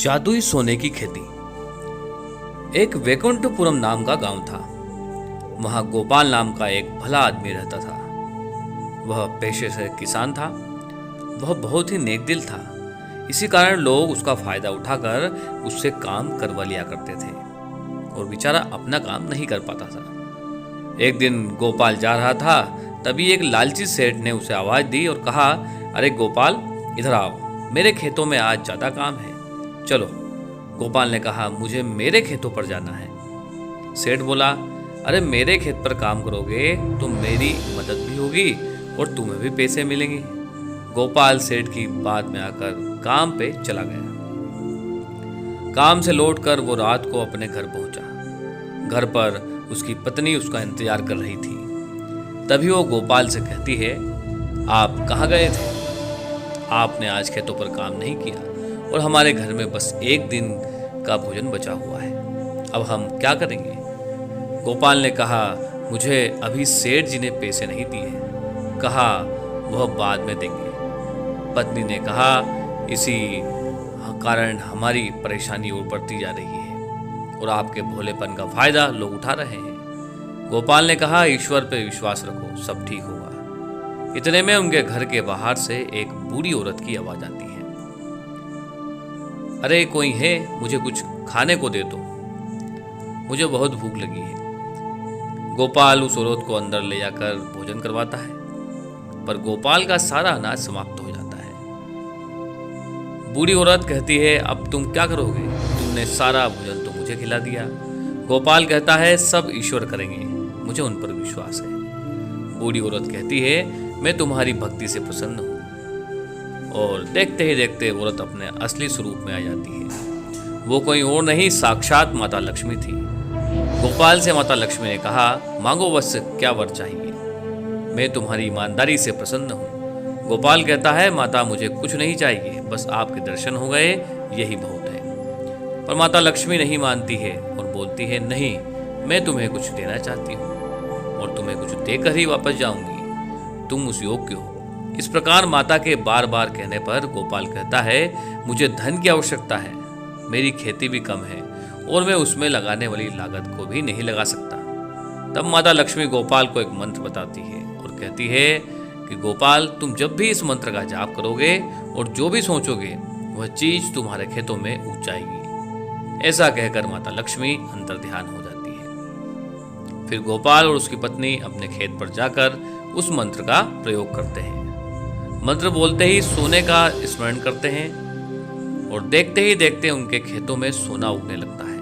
जादुई सोने की खेती। एक वैकुंठपुरम नाम का गांव था। वहां गोपाल नाम का एक भला आदमी रहता था। वह पेशे से किसान था। वह बहुत ही नेकदिल था। इसी कारण लोग उसका फायदा उठाकर उससे काम करवा लिया करते थे और बेचारा अपना काम नहीं कर पाता था। एक दिन गोपाल जा रहा था, तभी एक लालची सेठ ने उसे आवाज दी और कहा, अरे गोपाल, इधर आओ, मेरे खेतों में आज ज्यादा काम है, चलो। गोपाल ने कहा, मुझे मेरे खेतों पर जाना है। सेठ बोला, अरे मेरे खेत पर काम करोगे तो मेरी मदद भी होगी और तुम्हें भी पैसे मिलेंगे। गोपाल सेठ की बात में आकर काम पे चला गया। काम से लौटकर वो रात को अपने घर पहुंचा। घर पर उसकी पत्नी उसका इंतजार कर रही थी। तभी वो गोपाल से कहती है, आप कहाँ गए थे? आपने आज खेतों पर काम नहीं किया और हमारे घर में बस एक दिन का भोजन बचा हुआ है। अब हम क्या करेंगे? गोपाल ने कहा, मुझे अभी सेठ जी ने पैसे नहीं दिए, कहा वह बाद में देंगे। पत्नी ने कहा, इसी कारण हमारी परेशानी और बढ़ती जा रही है और आपके भोलेपन का फायदा लोग उठा रहे हैं। गोपाल ने कहा, ईश्वर पे विश्वास रखो, सब ठीक होगा। इतने में उनके घर के बाहर से एक बूढ़ी औरत की आवाज आती है, अरे कोई है, मुझे कुछ खाने को दे दो, मुझे बहुत भूख लगी है। गोपाल उस औरत को अंदर ले जाकर भोजन करवाता है, पर गोपाल का सारा अनाज समाप्त हो जाता है। बूढ़ी औरत कहती है, अब तुम क्या करोगे? तुमने सारा भोजन तो मुझे खिला दिया। गोपाल कहता है, सब ईश्वर करेंगे, मुझे उन पर विश्वास है। बूढ़ी औरत कहती है, मैं तुम्हारी भक्ति से प्रसन्न हूँ। और देखते ही देखते औरत अपने असली स्वरूप में आ जाती है। वो कोई और नहीं, साक्षात माता लक्ष्मी थी। गोपाल से माता लक्ष्मी ने कहा, मांगो वत्स, क्या वर चाहिए? मैं तुम्हारी ईमानदारी से प्रसन्न हूँ। गोपाल कहता है, माता मुझे कुछ नहीं चाहिए, बस आपके दर्शन हो गए, यही बहुत है। पर माता लक्ष्मी नहीं मानती है और बोलती है, नहीं, मैं तुम्हें कुछ देना चाहती हूँ और तुम्हें कुछ देकर ही वापस जाऊंगी, तुम उस योग्य हो। इस प्रकार माता के बार बार कहने पर गोपाल कहता है, मुझे धन की आवश्यकता है, मेरी खेती भी कम है और मैं उसमें लगाने वाली लागत को भी नहीं लगा सकता। तब माता लक्ष्मी गोपाल को एक मंत्र बताती है और कहती है कि गोपाल, तुम जब भी इस मंत्र का जाप करोगे और जो भी सोचोगे वह चीज तुम्हारे खेतों में उग जाएगी। ऐसा कहकर माता लक्ष्मी अंतर ध्यान हो जाती है। फिर गोपाल और उसकी पत्नी अपने खेत पर जाकर उस मंत्र का प्रयोग करते हैं। मंत्र बोलते ही सोने का स्मरण करते हैं और देखते ही देखते उनके खेतों में सोना उगने लगता है।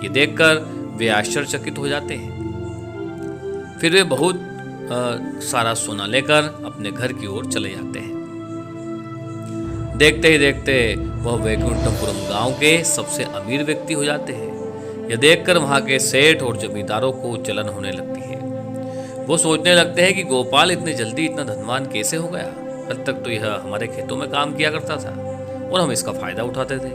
ये देखकर वे आश्चर्यचकित हो जाते हैं। फिर वे बहुत सारा सोना लेकर अपने घर की ओर चले जाते हैं। देखते ही देखते वह वैकुंठपुरम गांव के सबसे अमीर व्यक्ति हो जाते हैं। यह देखकर वहां के सेठ और जमींदारों को जलन होने लगती है। वो सोचने लगते हैं कि गोपाल इतने जल्दी इतना धनवान कैसे हो गया? कल तक तो यह हमारे खेतों में काम किया करता था और हम इसका फायदा उठाते थे।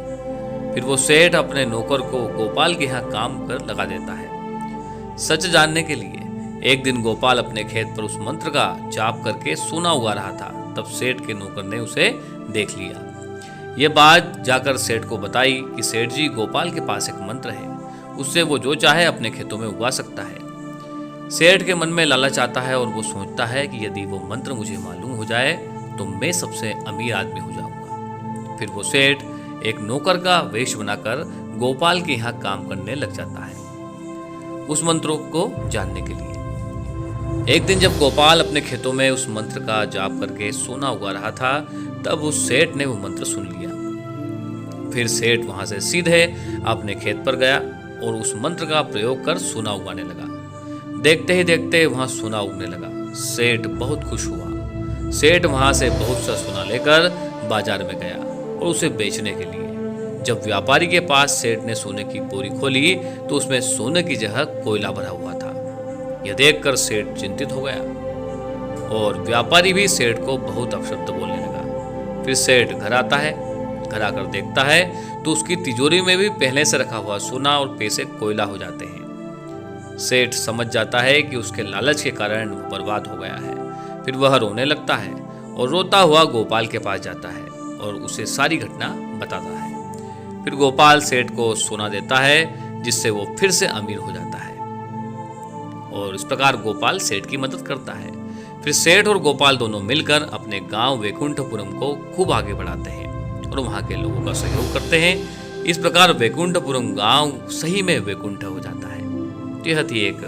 फिर वो सेठ अपने नौकर को गोपाल के यहाँ काम कर लगा देता है। सच जानने के लिए एक दिन गोपाल अपने खेत पर उस मंत्र का जाप करके सोना उगा रहा था। तब सेठ के नौकर ने उसे देख लिया। यह बात जाकर सेठ को बताई कि सेठ जी, गोपाल के पास एक मंत्र है, उससे वो जो चाहे अपने खेतों में उगा सकता है। सेठ के मन में लालच आता है और वो सोचता है कि यदि वो मंत्र मुझे मालूम हो जाए तो मैं सबसे अमीर आदमी हो जाऊंगा। फिर वो सेठ एक नौकर का वेश बनाकर गोपाल के यहाँ काम करने लग जाता है, उस मंत्रों को जानने के लिए। एक दिन जब गोपाल अपने खेतों में उस मंत्र का जाप करके सोना उगा रहा था, तब उस सेठ ने वो मंत्र सुन लिया। फिर सेठ वहां से सीधे अपने खेत पर गया और उस मंत्र का प्रयोग कर सोना उगाने लगा। देखते ही देखते वहां सोना उगने लगा। सेठ बहुत खुश हुआ। सेठ वहां से बहुत सा सोना लेकर बाजार में गया और उसे बेचने के लिए। जब व्यापारी के पास सेठ ने सोने की बोरी खोली तो उसमें सोने की जगह कोयला भरा हुआ था। यह देखकर सेठ चिंतित हो गया और व्यापारी भी सेठ को बहुत अपशब्द बोलने लगा। फिर सेठ घर आता है। घर आकर देखता है तो उसकी तिजोरी में भी पहले से रखा हुआ सोना और पैसे कोयला हो जाते हैं। सेठ समझ जाता है कि उसके लालच के कारण वो बर्बाद हो गया है। फिर वह रोने लगता है और रोता हुआ गोपाल के पास जाता है और उसे सारी घटना बताता है। फिर गोपाल सेठ को सोना देता है, जिससे वो फिर से अमीर हो जाता है और इस प्रकार गोपाल सेठ की मदद करता है। फिर सेठ और गोपाल दोनों मिलकर अपने गांव वैकुंठपुरम को खूब आगे बढ़ाते हैं और वहां के लोगों का सहयोग करते हैं। इस प्रकार वैकुंठपुरम गांव सही में वैकुंठ हो जाता है। तो यह थी एक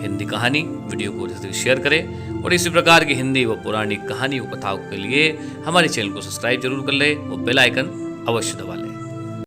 हिंदी कहानी। वीडियो को जल्दी शेयर करें और इसी प्रकार की हिंदी व पुरानी कहानी व कथाओं के लिए हमारे चैनल को सब्सक्राइब जरूर कर लें और बेल आइकन अवश्य दबा लें।